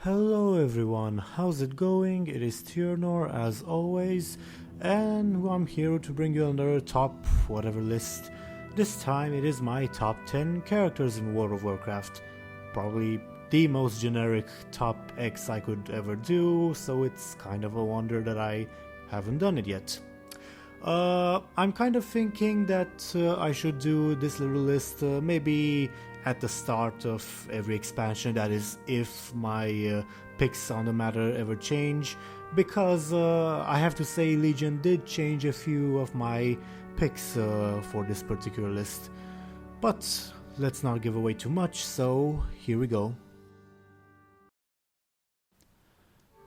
Hello everyone, how's it going? It is Tyrnor as always, and I'm here to bring you another top whatever list. This time it is my top 10 characters in World of Warcraft. Probably the most generic top X I could ever do, so it's kind of a wonder that I haven't done it yet. I'm kind of thinking that I should do this little list maybe at the start of every expansion, that is if my picks on the matter ever change, because I have to say Legion did change a few of my picks for this particular list. But let's not give away too much, so here we go.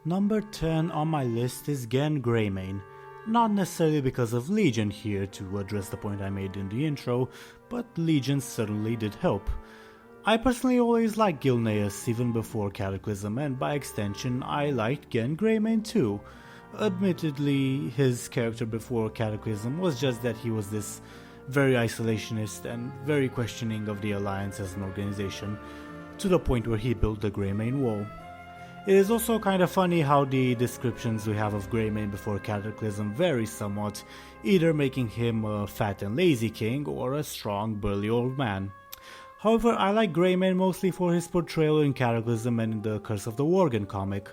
Number 10 on my list is Genn Greymane. Not necessarily because of Legion here, to address the point I made in the intro, but Legion certainly did help. I personally always liked Gilneas even before Cataclysm, and by extension I liked Genn Greymane too. Admittedly, his character before Cataclysm was just that he was this very isolationist and very questioning of the Alliance as an organization, to the point where he built the Greymane Wall. It is also kind of funny how the descriptions we have of Greymane before Cataclysm vary somewhat, either making him a fat and lazy king or a strong burly old man. However, I like Greymane mostly for his portrayal in Cataclysm and in the Curse of the Worgen comic.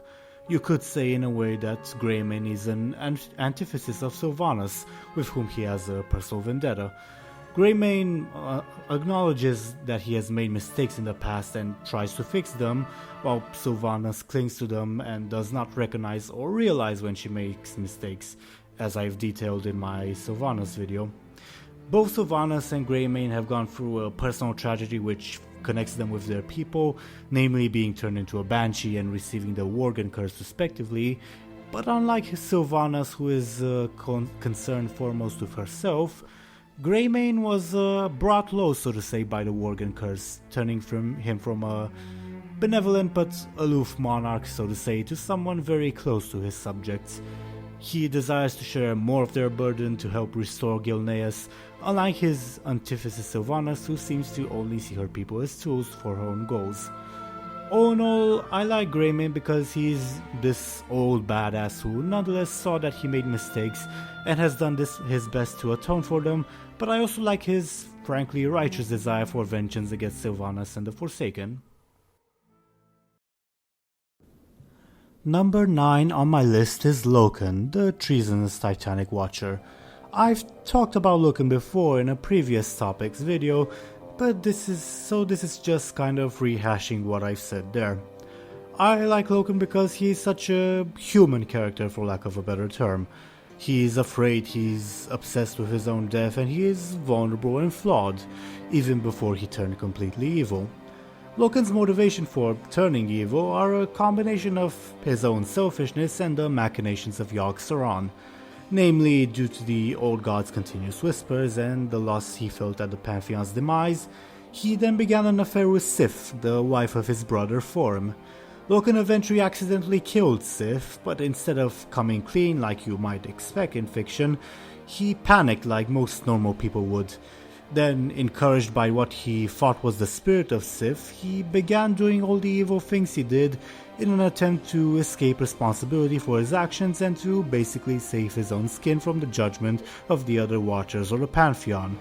You could say in a way that Greymane is an antithesis of Sylvanas, with whom he has a personal vendetta. Greymane acknowledges that he has made mistakes in the past and tries to fix them, while Sylvanas clings to them and does not recognize or realize when she makes mistakes, as I've detailed in my Sylvanas video. Both Sylvanas and Greymane have gone through a personal tragedy which connects them with their people, namely being turned into a banshee and receiving the Worgen curse respectively, but unlike Sylvanas, who is concerned foremost with herself, Greymane was brought low, so to say, by the Worgen curse, turning him from a benevolent but aloof monarch, so to say, to someone very close to his subjects. He desires to share more of their burden to help restore Gilneas, unlike his antithesis Sylvanas, who seems to only see her people as tools for her own goals. All in all, I like Greymane because he's this old badass who nonetheless saw that he made mistakes and has done his best to atone for them, but I also like his frankly righteous desire for vengeance against Sylvanas and the Forsaken. Number 9 on my list is Loken, the treasonous Titanic Watcher. I've talked about Loken before in a previous topics video, but this is just kind of rehashing what I've said there. I like Loken because he's such a human character, for lack of a better term. He's afraid, he's obsessed with his own death, and he is vulnerable and flawed, even before he turned completely evil. Loken's motivation for turning evil are a combination of his own selfishness and the machinations of Yogg-Saron, namely due to the old god's continuous whispers and the loss he felt at the Pantheon's demise. He then began an affair with Sif, the wife of his brother Form. Loken eventually accidentally killed Sif, but instead of coming clean like you might expect in fiction, he panicked like most normal people would. Then, encouraged by what he thought was the spirit of Sif, he began doing all the evil things he did in an attempt to escape responsibility for his actions and to basically save his own skin from the judgment of the other Watchers or the Pantheon.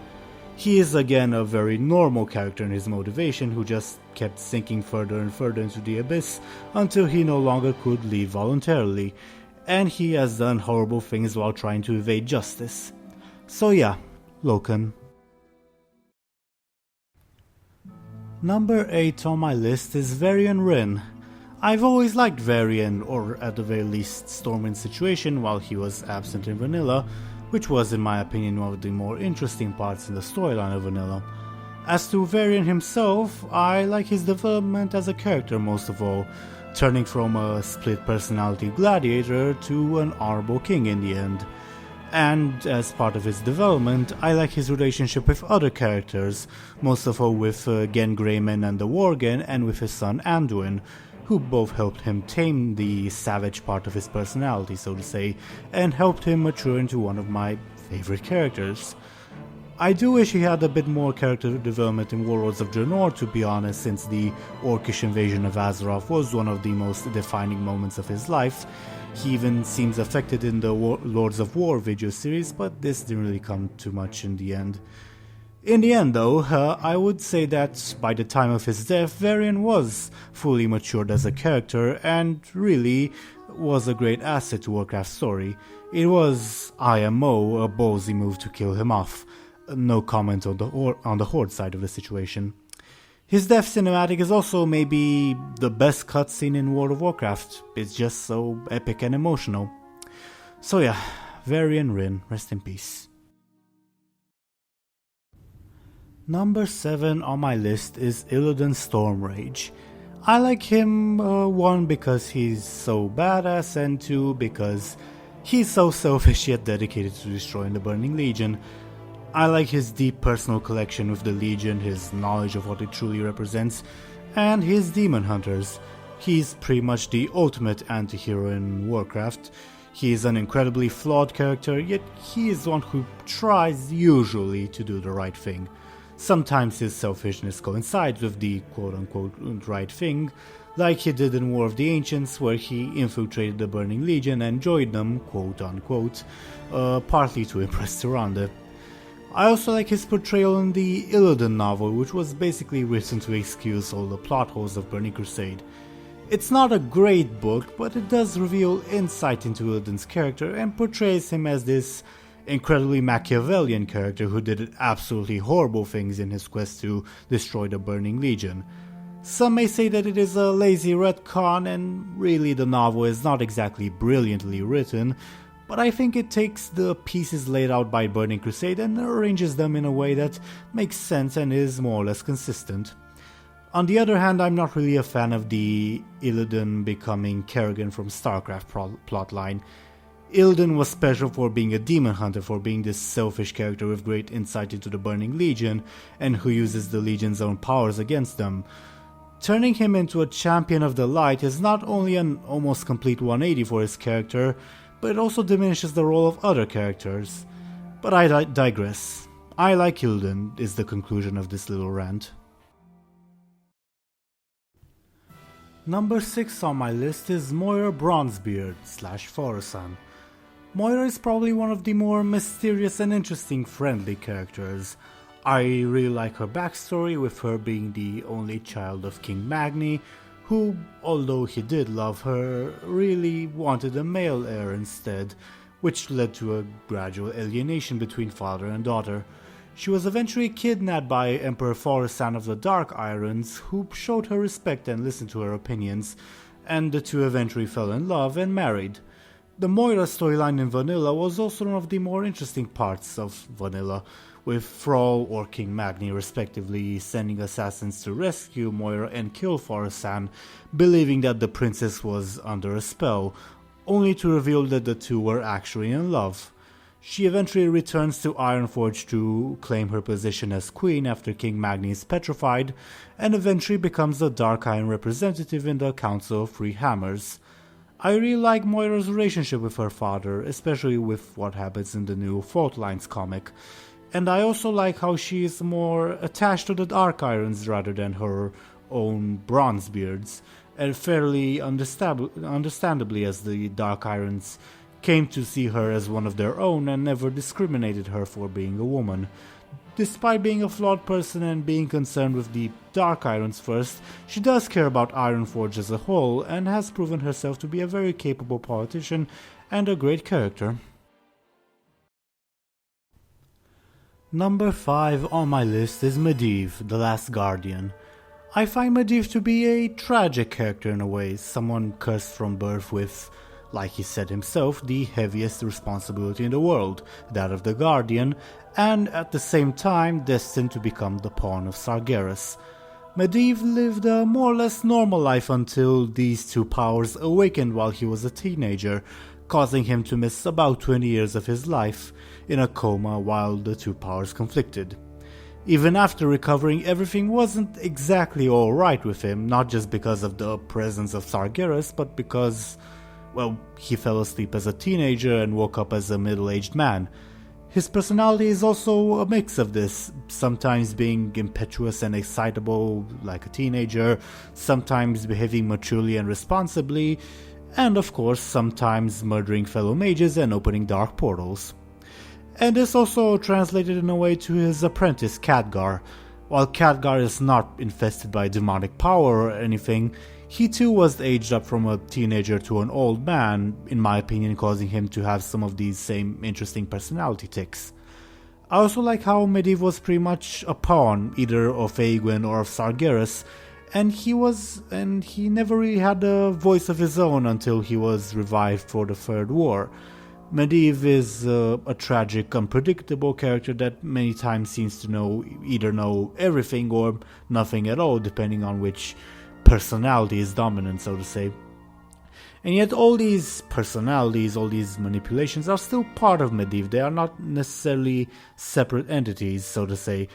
He is again a very normal character in his motivation, who just kept sinking further and further into the abyss until he no longer could leave voluntarily, and he has done horrible things while trying to evade justice. So yeah, Loken. Number 8 on my list is Varian Wrynn. I've always liked Varian, or at the very least Stormwind's situation while he was absent in Vanilla, which was in my opinion one of the more interesting parts in the storyline of Vanilla. As to Varian himself, I like his development as a character most of all, turning from a split personality gladiator to an honorable king in the end. And as part of his development, I like his relationship with other characters, most of all with Genn Greymane and the Worgen, and with his son Anduin, who both helped him tame the savage part of his personality, so to say, and helped him mature into one of my favorite characters. I do wish he had a bit more character development in Warlords of Draenor, to be honest, since the Orcish invasion of Azeroth was one of the most defining moments of his life. He even seems affected in the Lords of War video series, but this didn't really come too much in the end. In the end though, I would say that by the time of his death, Varian was fully matured as a character and really was a great asset to Warcraft's story. It was, IMO, a ballsy move to kill him off. No comment on the Horde side of the situation. His death cinematic is also maybe the best cutscene in World of Warcraft. It's just so epic and emotional. So yeah, Varian Wrynn, rest in peace. Number 7 on my list is Illidan Stormrage. I like him, 1 because he's so badass, and 2 because he's so selfish yet dedicated to destroying the Burning Legion. I like his deep personal connection with the Legion, his knowledge of what it truly represents, and his demon hunters. He's pretty much the ultimate anti-hero in Warcraft. He is an incredibly flawed character, yet he is one who tries usually to do the right thing. Sometimes his selfishness coincides with the quote-unquote right thing, like he did in War of the Ancients, where he infiltrated the Burning Legion and joined them, quote-unquote, partly to impress Tyrande. I also like his portrayal in the Illidan novel, which was basically written to excuse all the plot holes of Burning Crusade. It's not a great book, but it does reveal insight into Illidan's character and portrays him as this incredibly Machiavellian character who did absolutely horrible things in his quest to destroy the Burning Legion. Some may say that it is a lazy retcon, and really the novel is not exactly brilliantly written, but I think it takes the pieces laid out by Burning Crusade and arranges them in a way that makes sense and is more or less consistent. On the other hand, I'm not really a fan of the Illidan becoming Kerrigan from StarCraft plotline. Illidan was special for being a demon hunter, for being this selfish character with great insight into the Burning Legion, and who uses the Legion's own powers against them. Turning him into a champion of the light is not only an almost complete 180 for his character, but it also diminishes the role of other characters. But I digress. I like Gul'dan is the conclusion of this little rant. Number 6 on my list is Moira Bronzebeard / Thaurissan. Moira is probably one of the more mysterious and interesting friendly characters. I really like her backstory, with her being the only child of King Magni, who, although he did love her, really wanted a male heir instead, which led to a gradual alienation between father and daughter. She was eventually kidnapped by Emperor Thaurissan of the Dark Irons, who showed her respect and listened to her opinions, and the two eventually fell in love and married. The Moira storyline in Vanilla was also one of the more interesting parts of Vanilla, with Thrall or King Magni respectively sending assassins to rescue Moira and kill Thaurissan, believing that the princess was under a spell, only to reveal that the two were actually in love. She eventually returns to Ironforge to claim her position as queen after King Magni is petrified, and eventually becomes the Dark Iron representative in the Council of Three Hammers. I really like Moira's relationship with her father, especially with what happens in the new Fault Lines comic, and I also like how she is more attached to the Dark Irons rather than her own Bronzebeards, and fairly understandably, as the Dark Irons came to see her as one of their own and never discriminated her for being a woman. Despite being a flawed person and being concerned with the Dark Irons first, she does care about Ironforge as a whole and has proven herself to be a very capable politician and a great character. Number 5 on my list is Medivh, the Last Guardian. I find Medivh to be a tragic character in a way, someone cursed from birth with, like he said himself, the heaviest responsibility in the world, that of the Guardian, and at the same time destined to become the pawn of Sargeras. Medivh lived a more or less normal life until these two powers awakened while he was a teenager, causing him to miss about 20 years of his life in a coma while the two powers conflicted. Even after recovering, everything wasn't exactly alright with him, not just because of the presence of Sargeras, but because, well, he fell asleep as a teenager and woke up as a middle-aged man. His personality is also a mix of this, sometimes being impetuous and excitable like a teenager, sometimes behaving maturely and responsibly, and of course sometimes murdering fellow mages and opening dark portals. And this also translated in a way to his apprentice Khadgar. While Khadgar is not infested by demonic power or anything, he too was aged up from a teenager to an old man, in my opinion causing him to have some of these same interesting personality tics. I also like how Medivh was pretty much a pawn, either of Aegwynn or of Sargeras, and he never really had a voice of his own until he was revived for the Third War. Medivh is a tragic, unpredictable character that many times seems to either know everything or nothing at all, depending on which personality is dominant, so to say. And yet all these personalities, all these manipulations are still part of Medivh. They are not necessarily separate entities, so to say.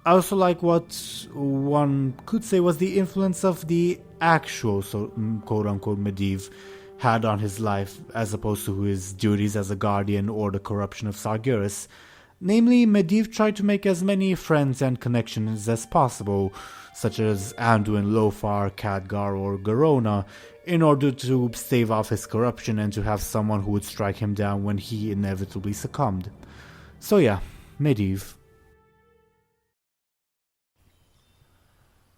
I also like what one could say was the influence of the actual, quote-unquote, Medivh had on his life, as opposed to his duties as a guardian or the corruption of Sargeras. Namely, Medivh tried to make as many friends and connections as possible, such as Anduin, Lothar, Khadgar, or Garona, in order to stave off his corruption and to have someone who would strike him down when he inevitably succumbed. So yeah, Medivh.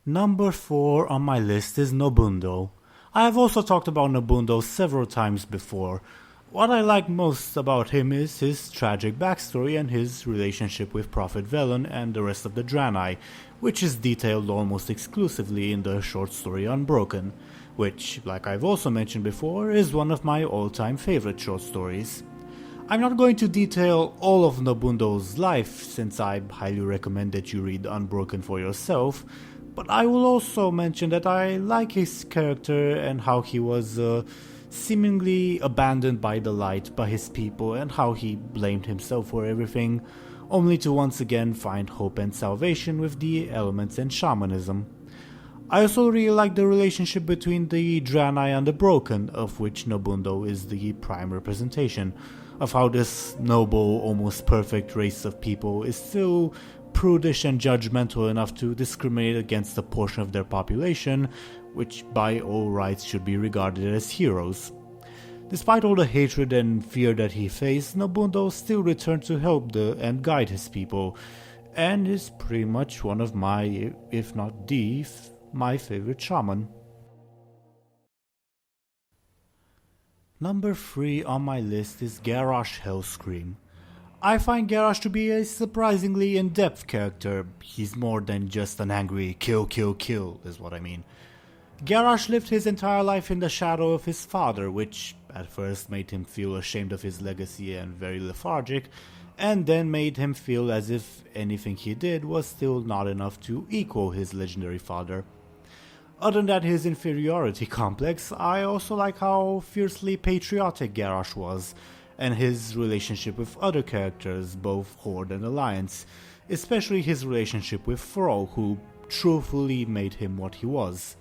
Number 4 on my list is Nobundo. I have also talked about Nobundo several times before. What I like most about him is his tragic backstory and his relationship with Prophet Velen and the rest of the Draenei, which is detailed almost exclusively in the short story Unbroken, which, like I've also mentioned before, is one of my all-time favorite short stories. I'm not going to detail all of Nobundo's life, since I highly recommend that you read Unbroken for yourself, but I will also mention that I like his character and how he was seemingly abandoned by the light by his people and how he blamed himself for everything, only to once again find hope and salvation with the elements and shamanism. I also really like the relationship between the Draenei and the Broken, of which Nobundo is the prime representation, of how this noble, almost perfect race of people is still prudish and judgmental enough to discriminate against a portion of their population, which by all rights should be regarded as heroes. Despite all the hatred and fear that he faced, Nobundo still returned to help and guide his people, and is pretty much one of my, if not my favorite shaman. Number 3 on my list is Garrosh Hellscream. I find Garrosh to be a surprisingly in-depth character. He's more than just an angry kill, is what I mean. Garrosh lived his entire life in the shadow of his father, which at first made him feel ashamed of his legacy and very lethargic, and then made him feel as if anything he did was still not enough to equal his legendary father. Other than his inferiority complex, I also like how fiercely patriotic Garrosh was, and his relationship with other characters, both Horde and Alliance, especially his relationship with Thrall, who truthfully made him what he was.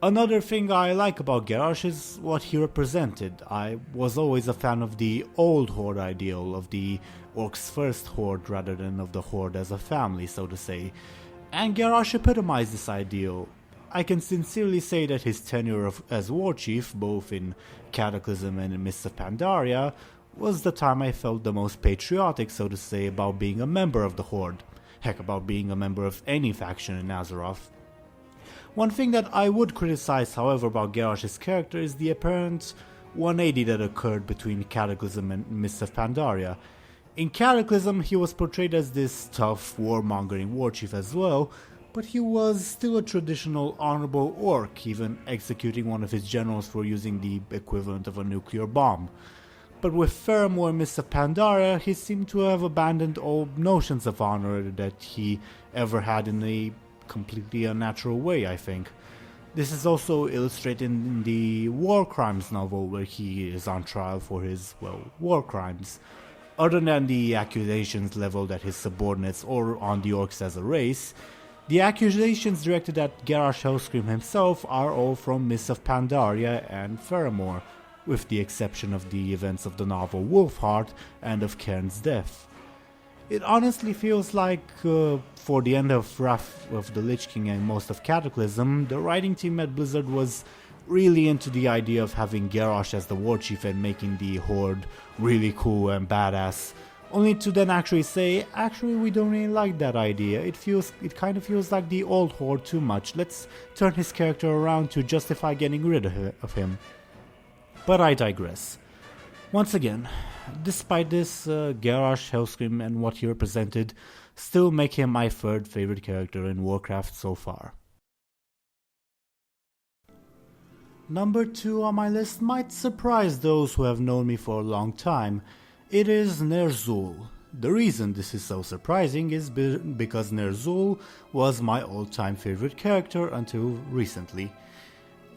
Another thing I like about Garrosh is what he represented. I was always a fan of the old Horde ideal, of the Orcs' first Horde rather than of the Horde as a family, so to say, and Garrosh epitomized this ideal. I can sincerely say that his tenure as war chief, both in Cataclysm and in Mists of Pandaria, was the time I felt the most patriotic, so to say, about being a member of the Horde. Heck, about being a member of any faction in Azeroth. One thing that I would criticize, however, about Garrosh's character is the apparent 180 that occurred between Cataclysm and Mists of Pandaria. In Cataclysm, he was portrayed as this tough, warmongering war chief as well, but he was still a traditional honorable orc, even executing one of his generals for using the equivalent of a nuclear bomb. But with Faramore and Mists of Pandaria, he seemed to have abandoned all notions of honor that he ever had in a completely unnatural way, I think. This is also illustrated in the War Crimes novel, where he is on trial for his, war crimes. Other than the accusations leveled at his subordinates or on the orcs as a race, the accusations directed at Garrosh Hellscream himself are all from Mists of Pandaria and Faramore, with the exception of the events of the novel Wolfheart and of Cairn's death. It honestly feels like, for the end of Wrath of the Lich King and most of Cataclysm, the writing team at Blizzard was really into the idea of having Garrosh as the war chief and making the Horde really cool and badass. Only to then actually say, actually we don't really like that idea, it kind of feels like the old Horde too much, let's turn his character around to justify getting rid of him. But I digress. Once again, despite this, Garrosh, Hellscream and what he represented still make him my third favorite character in Warcraft so far. Number 2 on my list might surprise those who have known me for a long time. It is Ner'zhul. The reason this is so surprising is because Ner'zhul was my all-time favorite character until recently.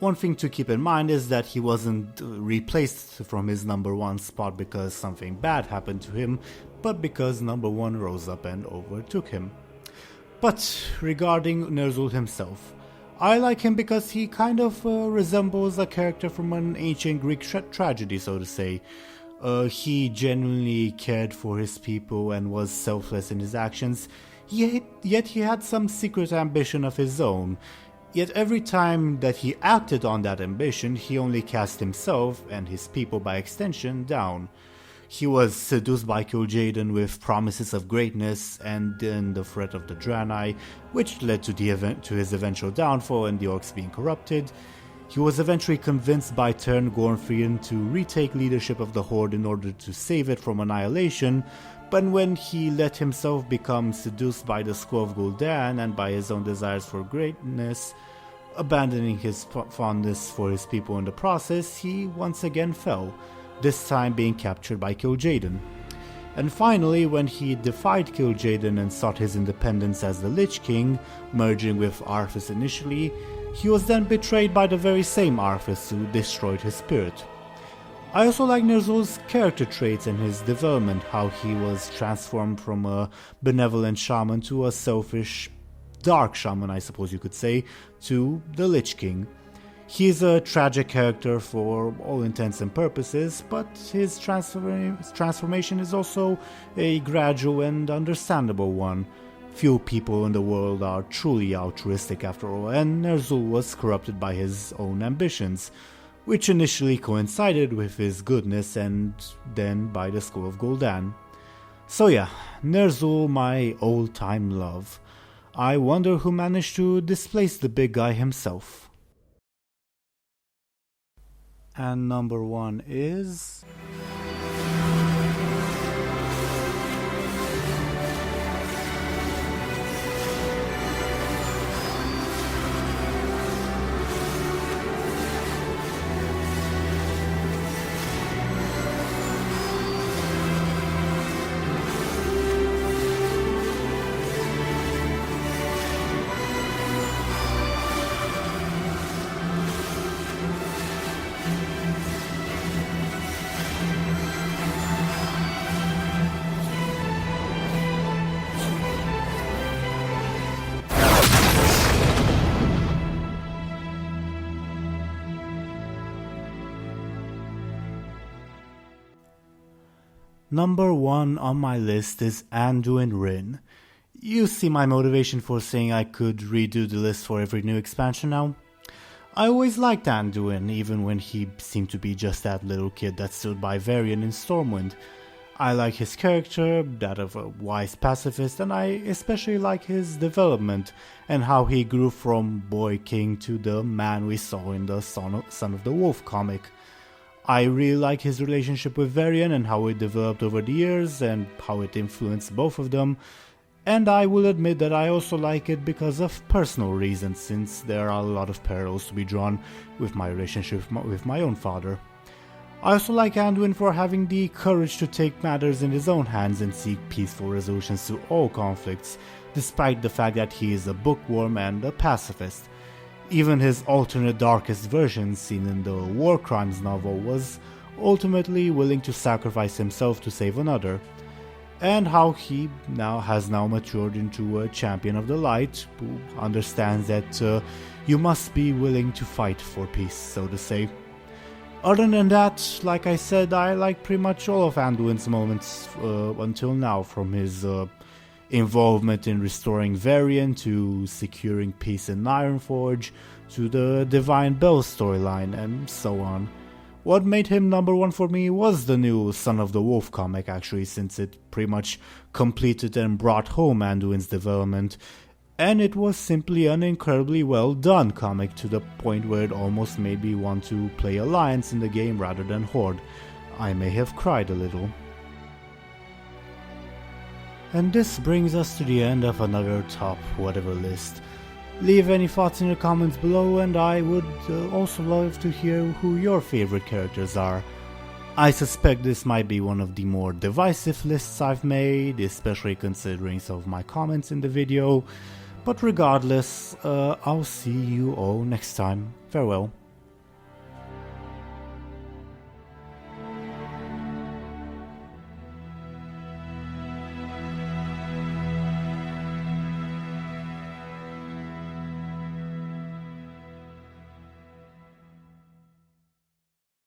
One thing to keep in mind is that he wasn't replaced from his number 1 spot because something bad happened to him, but because number 1 rose up and overtook him. But regarding Ner'zhul himself, I like him because he kind of resembles a character from an ancient Greek tragedy, so to say. He genuinely cared for his people and was selfless in his actions, yet he had some secret ambition of his own. Yet every time that he acted on that ambition, he only cast himself, and his people by extension, down. He was seduced by Kil'jaeden with promises of greatness, and then the threat of the Draenei, which led to his eventual downfall and the orcs being corrupted. He was eventually convinced by Teyrn Gormthian to retake leadership of the Horde in order to save it from annihilation, but when he let himself become seduced by the Scroll of Gul'dan and by his own desires for greatness, abandoning his fondness for his people in the process, he once again fell, this time being captured by Kil'jaeden. And finally, when he defied Kil'jaeden and sought his independence as the Lich King, merging with Arthas initially, he was then betrayed by the very same Arthas who destroyed his spirit. I also like Ner'zhul's character traits and his development, how he was transformed from a benevolent shaman to a selfish, dark shaman, I suppose you could say, to the Lich King. He is a tragic character for all intents and purposes, but his transformation is also a gradual and understandable one. Few people in the world are truly altruistic after all, and Ner'zhul was corrupted by his own ambitions, which initially coincided with his goodness and then by the Scroll of Gul'dan. So yeah, Ner'zhul, my old-time love. I wonder who managed to displace the big guy himself. And number 1 is... Number 1 on my list is Anduin Wrynn. You see my motivation for saying I could redo the list for every new expansion now? I always liked Anduin, even when he seemed to be just that little kid that stood by Varian in Stormwind. I like his character, that of a wise pacifist, and I especially like his development and how he grew from boy king to the man we saw in the Son of the Wolf comic. I really like his relationship with Varian and how it developed over the years and how it influenced both of them, and I will admit that I also like it because of personal reasons, since there are a lot of parallels to be drawn with my relationship with my own father. I also like Anduin for having the courage to take matters in his own hands and seek peaceful resolutions to all conflicts, despite the fact that he is a bookworm and a pacifist. Even his alternate darkest version seen in the War Crimes novel was ultimately willing to sacrifice himself to save another, and how he has now matured into a champion of the light who understands that you must be willing to fight for peace, so to say. Other than that, like I said, I like pretty much all of Anduin's moments until now, from his involvement in restoring Varian, to securing peace in Ironforge, to the Divine Bell storyline, and so on. What made him number one for me was the new Son of the Wolf comic, actually, since it pretty much completed and brought home Anduin's development, and it was simply an incredibly well done comic, to the point where it almost made me want to play Alliance in the game rather than Horde. I may have cried a little. And this brings us to the end of another top whatever list. Leave any thoughts in the comments below, and I would also love to hear who your favorite characters are. I suspect this might be one of the more divisive lists I've made, especially considering some of my comments in the video, but regardless, I'll see you all next time. Farewell.